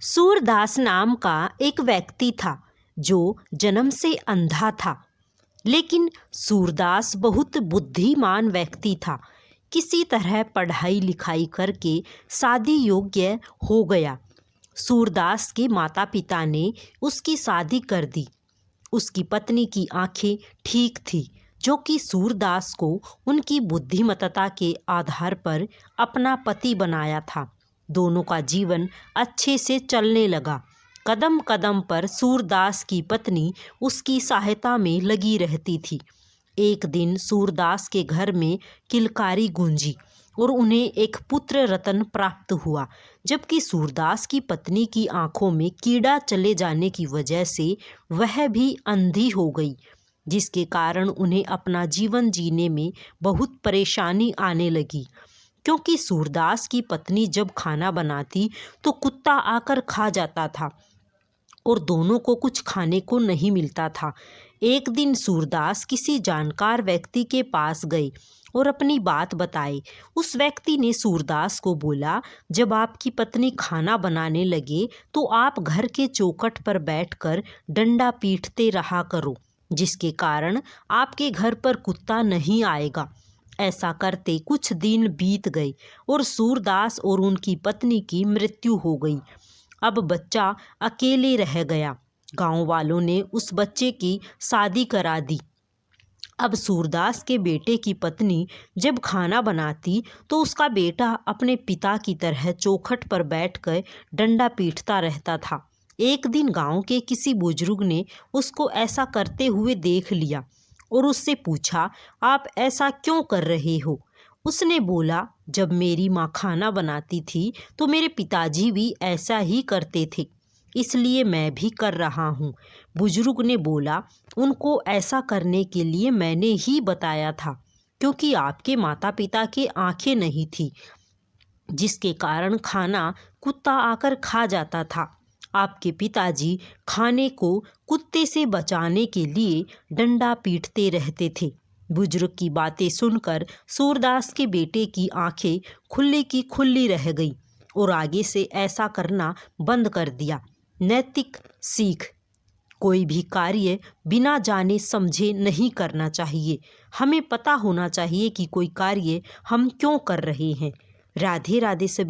सूरदास नाम का एक व्यक्ति था जो जन्म से अंधा था। लेकिन सूरदास बहुत बुद्धिमान व्यक्ति था। किसी तरह पढ़ाई लिखाई करके शादी योग्य हो गया। सूरदास के माता पिता ने उसकी शादी कर दी। उसकी पत्नी की आंखें ठीक थी, जो कि सूरदास को उनकी बुद्धिमत्ता के आधार पर अपना पति बनाया था। दोनों का जीवन अच्छे से चलने लगा। कदम कदम पर सूरदास की पत्नी उसकी सहायता में लगी रहती थी। एक दिन सूरदास के घर में किलकारी गूंजी और उन्हें एक पुत्र रत्न प्राप्त हुआ, जबकि सूरदास की पत्नी की आंखों में कीड़ा चले जाने की वजह से वह भी अंधी हो गई, जिसके कारण उन्हें अपना जीवन जीने में बहुत परेशानी आने लगी। क्योंकि सूरदास की पत्नी जब खाना बनाती तो कुत्ता आकर खा जाता था और दोनों को कुछ खाने को नहीं मिलता था। एक दिन सूरदास किसी जानकार व्यक्ति के पास गए और अपनी बात बताई। उस व्यक्ति ने सूरदास को बोला, जब आपकी पत्नी खाना बनाने लगे तो आप घर के चौखट पर बैठकर डंडा पीटते रहा करो, जिसके कारण आपके घर पर कुत्ता नहीं आएगा। ऐसा करते कुछ दिन बीत गए और सूरदास और उनकी पत्नी की मृत्यु हो गई। अब बच्चा अकेले रह गया। गांव वालों ने उस बच्चे की शादी करा दी। अब सूरदास के बेटे की पत्नी जब खाना बनाती तो उसका बेटा अपने पिता की तरह चौखट पर बैठकर डंडा पीटता रहता था। एक दिन गांव के किसी बुजुर्ग ने उसको ऐसा करते हुए देख लिया और उससे पूछा, आप ऐसा क्यों कर रहे हो? उसने बोला, जब मेरी माँ खाना बनाती थी तो मेरे पिताजी भी ऐसा ही करते थे, इसलिए मैं भी कर रहा हूँ। बुजुर्ग ने बोला, उनको ऐसा करने के लिए मैंने ही बताया था, क्योंकि आपके माता पिता की आंखें नहीं थी, जिसके कारण खाना कुत्ता आकर खा जाता था। आपके पिताजी खाने को कुत्ते से बचाने के लिए डंडा पीटते रहते थे। बुजुर्ग की बातें सुनकर सूरदास के बेटे की आंखें खुली की खुली रह गई और आगे से ऐसा करना बंद कर दिया। नैतिक सीख: कोई भी कार्य बिना जाने समझे नहीं करना चाहिए। हमें पता होना चाहिए कि कोई कार्य हम क्यों कर रहे हैं। राधे राधे सभी।